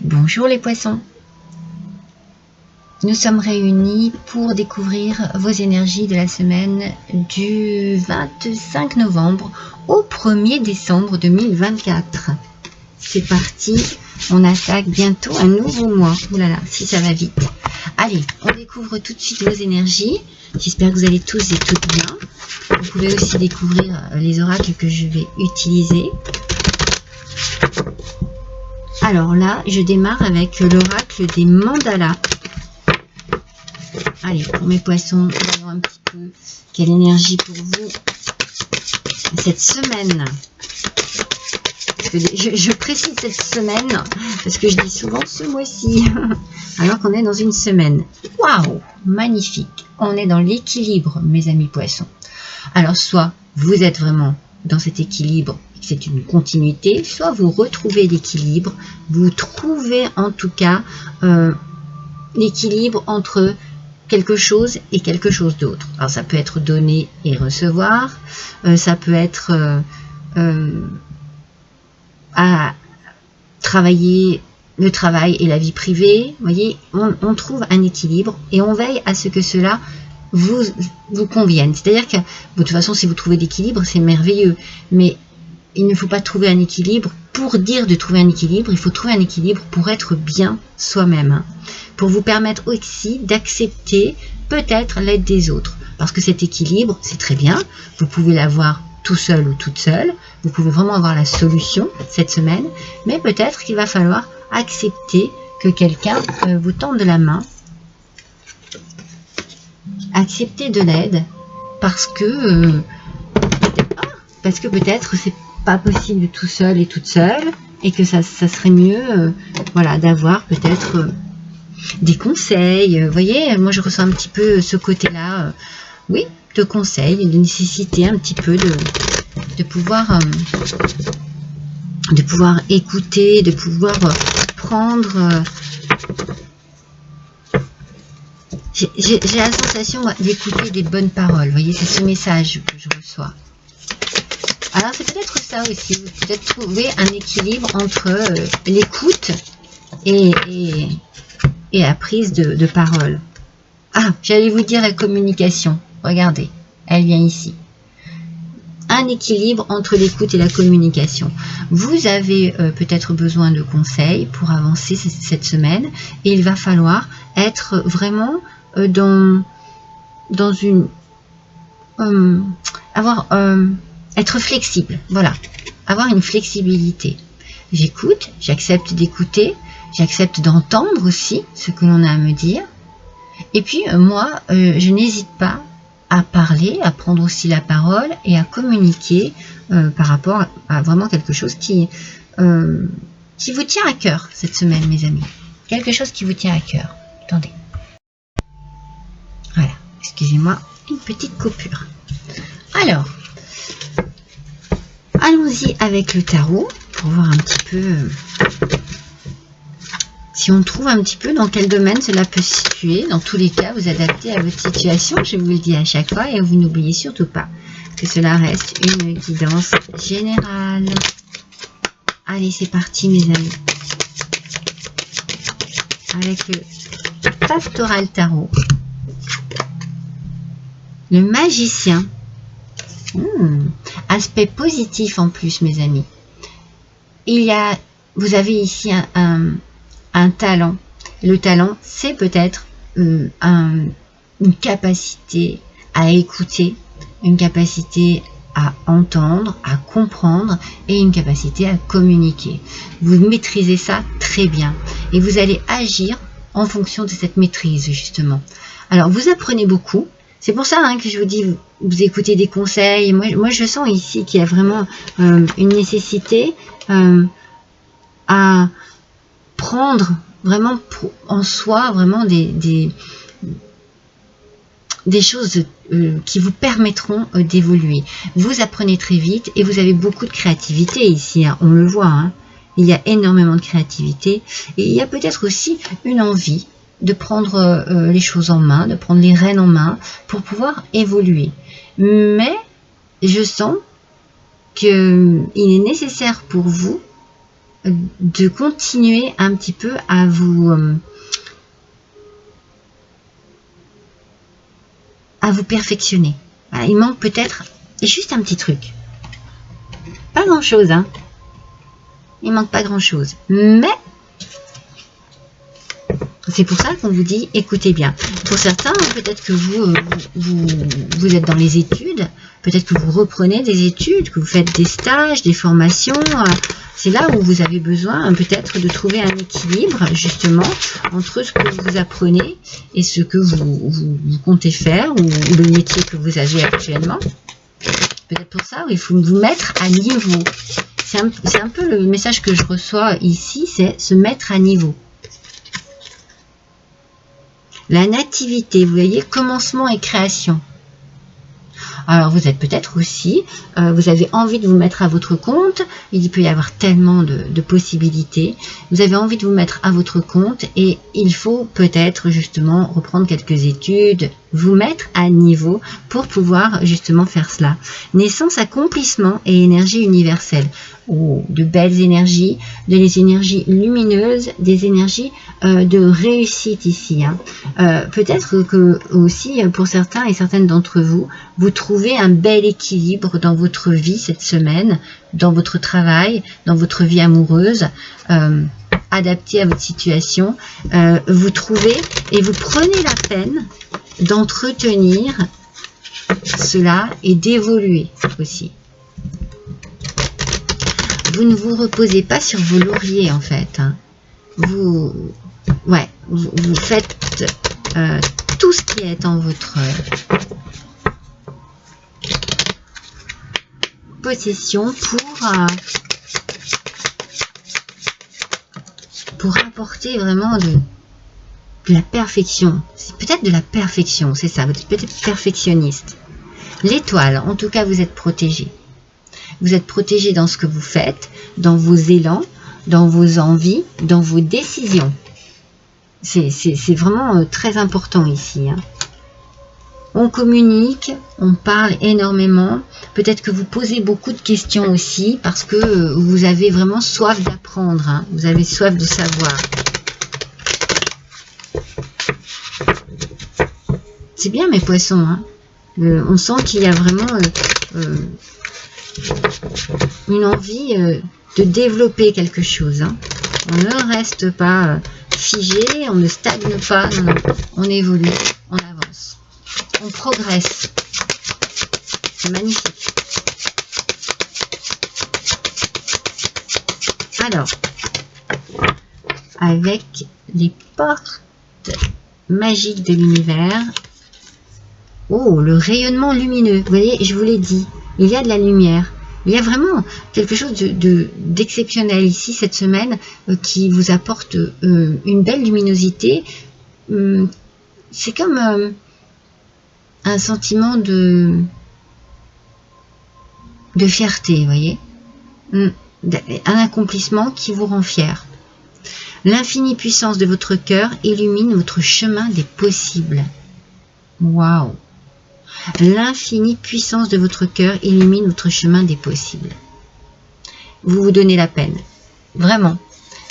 Bonjour les poissons. Nous sommes réunis pour découvrir vos énergies de la semaine du 25 novembre au 1er décembre 2024. C'est parti, on attaque bientôt un nouveau mois. Ouh là là, si ça va vite. Allez, on découvre tout de suite vos énergies. J'espère que vous allez tous et toutes bien. Vous pouvez aussi découvrir les oracles que je vais utiliser. Alors là, je démarre avec l'oracle des mandalas. Allez, pour mes poissons, voyons un petit peu quelle énergie pour vous cette semaine. Je précise cette semaine parce que je dis souvent ce mois-ci, alors qu'on est dans une semaine. Waouh, magnifique. On est dans l'équilibre, mes amis poissons. Alors, soit vous êtes vraiment dans cet équilibre, c'est une continuité, soit vous retrouvez l'équilibre, vous trouvez en tout cas l'équilibre entre quelque chose et quelque chose d'autre. Alors ça peut être donner et recevoir, ça peut être à travailler le travail et la vie privée. Vous voyez, on trouve un équilibre et on veille à ce que cela vous convienne. C'est-à-dire que, de toute façon, si vous trouvez l'équilibre, c'est merveilleux, mais il ne faut pas trouver un équilibre pour dire de trouver un équilibre, il faut trouver un équilibre pour être bien soi-même, pour vous permettre aussi d'accepter peut-être l'aide des autres. Parce que cet équilibre, c'est très bien, vous pouvez l'avoir tout seul ou toute seule, vous pouvez vraiment avoir la solution cette semaine, mais peut-être qu'il va falloir accepter que quelqu'un vous tende la main, accepter de l'aide, parce que peut-être c'est pas possible tout seul et toute seule, et que ça serait mieux voilà, d'avoir peut-être des conseils. Vous voyez, moi je ressens un petit peu ce côté-là, oui, de conseils, de nécessité un petit peu de pouvoir écouter, de pouvoir prendre. J'ai la sensation d'écouter des bonnes paroles. Vous voyez, c'est ce message que je reçois. Alors c'est peut-être ça aussi, vous pouvez peut-être trouver un équilibre entre l'écoute et la prise de parole. Ah, j'allais vous dire la communication. Regardez, elle vient ici. Un équilibre entre l'écoute et la communication. Vous avez peut-être besoin de conseils pour avancer cette semaine et il va falloir être vraiment dans une... être flexible, voilà, avoir une flexibilité. J'écoute, j'accepte d'écouter, j'accepte d'entendre aussi ce que l'on a à me dire. Et puis moi, je n'hésite pas à parler, à prendre aussi la parole et à communiquer par rapport à vraiment quelque chose qui vous tient à cœur cette semaine, mes amis. Quelque chose qui vous tient à cœur. Attendez. Voilà, excusez-moi, une petite coupure. Alors, allons-y avec le tarot pour voir un petit peu si on trouve un petit peu dans quel domaine cela peut se situer. Dans tous les cas, vous adaptez à votre situation, je vous le dis à chaque fois, et vous n'oubliez surtout pas que cela reste une guidance générale. Allez, c'est parti mes amis. Avec le Pastoral Tarot. Le magicien. Aspect positif en plus, mes amis. Vous avez ici un talent. Le talent, c'est peut-être une capacité à écouter, une capacité à entendre, à comprendre et une capacité à communiquer. Vous maîtrisez ça très bien et vous allez agir en fonction de cette maîtrise, justement. Alors, vous apprenez beaucoup. C'est pour ça que je vous dis, vous écoutez des conseils. Moi, je sens ici qu'il y a vraiment une nécessité à prendre vraiment en soi vraiment des choses qui vous permettront d'évoluer. Vous apprenez très vite et vous avez beaucoup de créativité ici, on le voit. Il y a énormément de créativité et il y a peut-être aussi une envie de prendre les choses en main, de prendre les rênes en main pour pouvoir évoluer. Mais je sens qu'il est nécessaire pour vous de continuer un petit peu à vous perfectionner. Voilà, il manque peut-être juste un petit truc. Pas grand-chose, hein. Il manque pas grand-chose. Mais c'est pour ça qu'on vous dit, écoutez bien. Pour certains, peut-être que vous êtes dans les études, peut-être que vous reprenez des études, que vous faites des stages, des formations. C'est là où vous avez besoin peut-être de trouver un équilibre, justement, entre ce que vous apprenez et ce que vous comptez faire, ou le métier que vous avez actuellement. Peut-être pour ça, il faut vous mettre à niveau. C'est un peu le message que je reçois ici, c'est se mettre à niveau. La nativité, vous voyez, commencement et création. Alors, vous êtes peut-être aussi, vous avez envie de vous mettre à votre compte. Il peut y avoir tellement de possibilités. Vous avez envie de vous mettre à votre compte et il faut peut-être justement reprendre quelques études, vous mettre à niveau pour pouvoir justement faire cela. Naissance, accomplissement et énergie universelle. Oh, de belles énergies, des énergies lumineuses, des énergies de réussite ici. Hein. Peut-être que aussi pour certains et certaines d'entre vous, vous trouvez un bel équilibre dans votre vie cette semaine, dans votre travail, dans votre vie amoureuse, adapté à votre situation. Vous trouvez et vous prenez la peine d'entretenir cela et d'évoluer aussi. Vous ne vous reposez pas sur vos lauriers en fait. Hein. Vous faites tout ce qui est en votre possession pour apporter vraiment de la perfection. C'est peut-être de la perfection, c'est ça, vous êtes peut-être perfectionniste. L'étoile, en tout cas, vous êtes protégé. Vous êtes protégé dans ce que vous faites, dans vos élans, dans vos envies, dans vos décisions. C'est vraiment très important ici. Hein. On communique, on parle énormément. Peut-être que vous posez beaucoup de questions aussi parce que vous avez vraiment soif d'apprendre. Hein. Vous avez soif de savoir. C'est bien mes poissons. Hein. On sent qu'il y a vraiment une envie de développer quelque chose. Hein. On ne reste pas figé, on ne stagne pas, non, on évolue, on avance, on progresse. C'est magnifique. Alors, avec les portes magiques de l'univers, oh, le rayonnement lumineux, vous voyez, je vous l'ai dit, il y a de la lumière. Il y a vraiment quelque chose d'exceptionnel ici cette semaine qui vous apporte une belle luminosité. C'est comme un sentiment de fierté, vous voyez, un accomplissement qui vous rend fier. L'infinie puissance de votre cœur illumine votre chemin des possibles. Waouh! L'infinie puissance de votre cœur illumine votre chemin des possibles. Vous vous donnez la peine. Vraiment.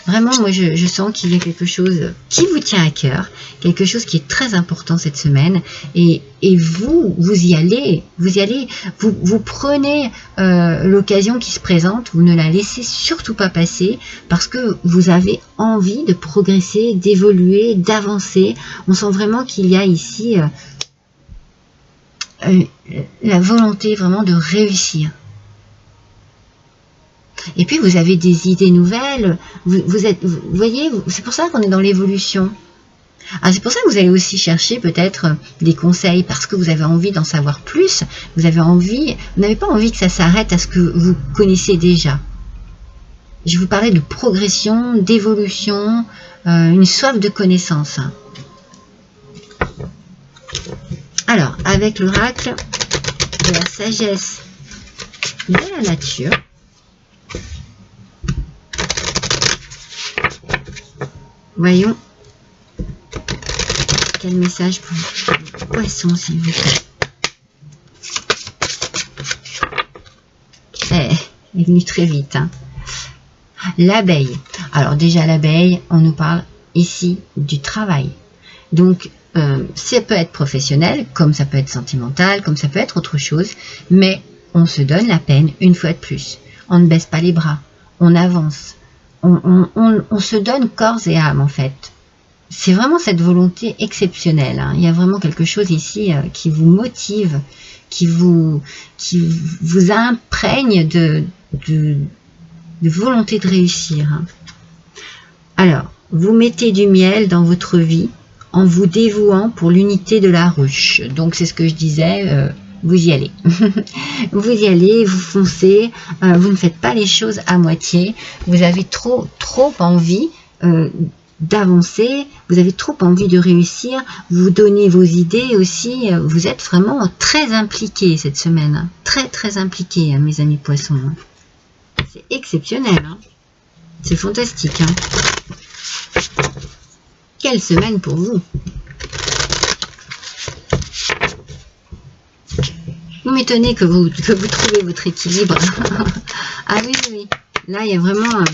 Vraiment, moi, je sens qu'il y a quelque chose qui vous tient à cœur, quelque chose qui est très important cette semaine. Et vous y allez. Vous prenez l'occasion qui se présente. Vous ne la laissez surtout pas passer parce que vous avez envie de progresser, d'évoluer, d'avancer. On sent vraiment qu'il y a ici... la volonté vraiment de réussir. Et puis vous avez des idées nouvelles, vous voyez, c'est pour ça qu'on est dans l'évolution. C'est pour ça que vous allez aussi chercher peut-être des conseils parce que vous avez envie d'en savoir plus, vous n'avez pas envie que ça s'arrête à ce que vous connaissez déjà. Je vous parlais de progression, d'évolution, une soif de connaissance. Alors, avec l'oracle de la sagesse de la nature, voyons quel message pour les poissons, s'il vous plaît. Elle est venue très vite. Hein. L'abeille. Alors déjà l'abeille, on nous parle ici du travail. Donc ça peut être professionnel, comme ça peut être sentimental, comme ça peut être autre chose, mais on se donne la peine une fois de plus. On ne baisse pas les bras, on avance, on se donne corps et âme en fait. C'est vraiment cette volonté exceptionnelle. Hein. Il y a vraiment quelque chose ici qui vous motive, qui vous imprègne de volonté de réussir. Hein. Alors, vous mettez du miel dans votre vie en vous dévouant pour l'unité de la ruche. Donc, c'est ce que je disais, vous y allez. Vous y allez, vous foncez, vous ne faites pas les choses à moitié. Vous avez trop envie d'avancer, vous avez trop envie de réussir, vous donnez vos idées aussi, vous êtes vraiment très impliqués cette semaine, hein. Très impliqués, hein, mes amis poissons. Hein. C'est exceptionnel, hein. C'est fantastique. Hein. Quelle semaine pour vous! Vous m'étonnez que vous trouvez votre équilibre. Ah oui, là il y a vraiment...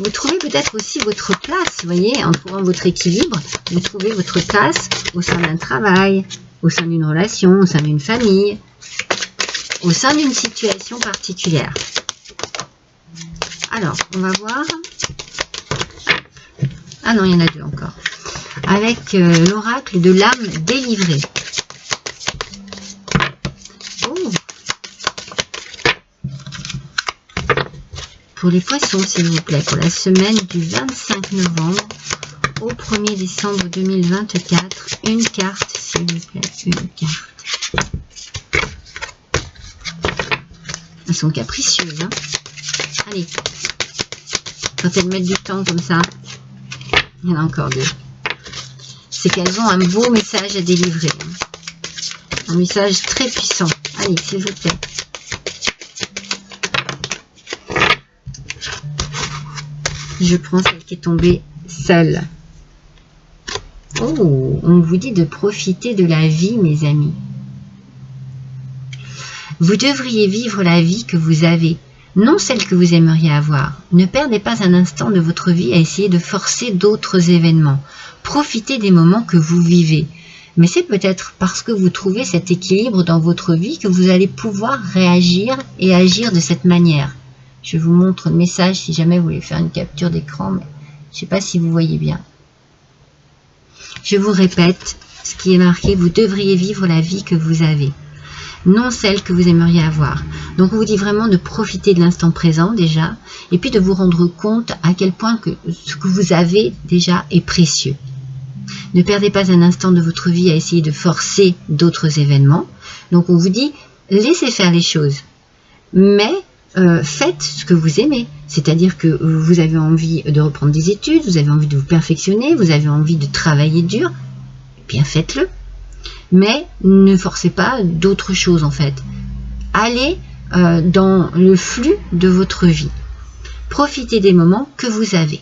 Vous trouvez peut-être aussi votre place, vous voyez, en trouvant votre équilibre, vous trouvez votre place au sein d'un travail, au sein d'une relation, au sein d'une famille, au sein d'une situation particulière. Alors, on va voir. Ah non, il y en a deux encore. Avec l'oracle de l'âme délivrée. Oh. Pour les poissons, s'il vous plaît, pour la semaine du 25 novembre au 1er décembre 2024, une carte, s'il vous plaît, une carte. Elles sont capricieuses, hein. Allez, quand elles mettent du temps comme ça, il y en a encore deux. C'est qu'elles ont un beau message à délivrer. Un message très puissant. Allez, s'il vous plaît. Je prends celle qui est tombée seule. Oh, on vous dit de profiter de la vie, mes amis. Vous devriez vivre la vie que vous avez, non celle que vous aimeriez avoir. Ne perdez pas un instant de votre vie à essayer de forcer d'autres événements. Profitez des moments que vous vivez. Mais c'est peut-être parce que vous trouvez cet équilibre dans votre vie que vous allez pouvoir réagir et agir de cette manière. Je vous montre le message si jamais vous voulez faire une capture d'écran, mais je ne sais pas si vous voyez bien. Je vous répète ce qui est marqué, vous devriez vivre la vie que vous avez, non celle que vous aimeriez avoir. Donc on vous dit vraiment de profiter de l'instant présent déjà, et puis de vous rendre compte à quel point que ce que vous avez déjà est précieux. Ne perdez pas un instant de votre vie à essayer de forcer d'autres événements. Donc on vous dit, laissez faire les choses, mais faites ce que vous aimez, c'est-à-dire que vous avez envie de reprendre des études, vous avez envie de vous perfectionner, vous avez envie de travailler dur, eh bien faites-le. Mais ne forcez pas d'autres choses en fait. Allez dans le flux de votre vie. Profitez des moments que vous avez.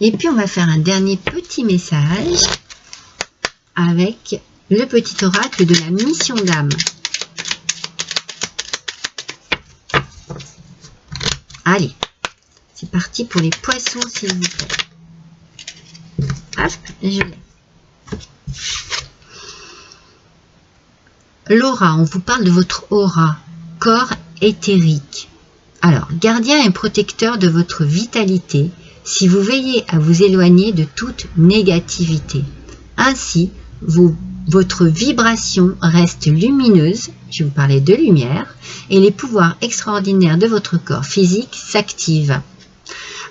Et puis on va faire un dernier petit message avec le petit oracle de la mission d'âme. Allez, c'est parti pour les poissons, s'il vous plaît. Hop, je l'ai. L'aura, on vous parle de votre aura, corps éthérique. Alors, gardien et protecteur de votre vitalité, si vous veillez à vous éloigner de toute négativité. Ainsi, votre vibration reste lumineuse, je vous parlais de lumière, et les pouvoirs extraordinaires de votre corps physique s'activent.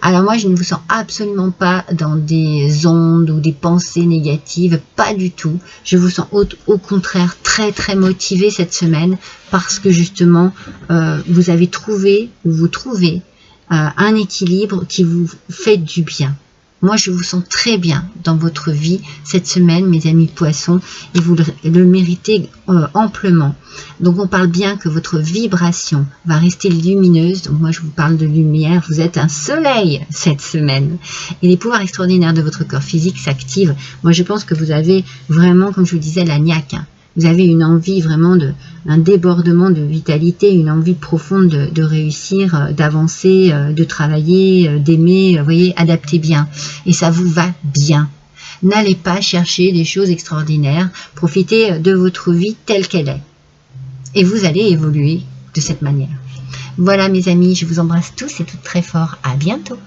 Alors moi, je ne vous sens absolument pas dans des ondes ou des pensées négatives, pas du tout. Je vous sens au contraire très motivé cette semaine parce que justement, vous avez trouvé ou vous trouvez un équilibre qui vous fait du bien. Moi, je vous sens très bien dans votre vie cette semaine, mes amis poissons, et vous le méritez amplement. Donc, on parle bien que votre vibration va rester lumineuse. Donc, moi, je vous parle de lumière. Vous êtes un soleil cette semaine. Et les pouvoirs extraordinaires de votre corps physique s'activent. Moi, je pense que vous avez vraiment, comme je vous disais, la niaque. Hein. vous avez une envie vraiment un débordement de vitalité, une envie profonde de réussir, d'avancer, de travailler, d'aimer, vous voyez, adaptez bien. Et ça vous va bien. N'allez pas chercher des choses extraordinaires, profitez de votre vie telle qu'elle est. Et vous allez évoluer de cette manière. Voilà mes amis, je vous embrasse tous et toutes très fort. À bientôt.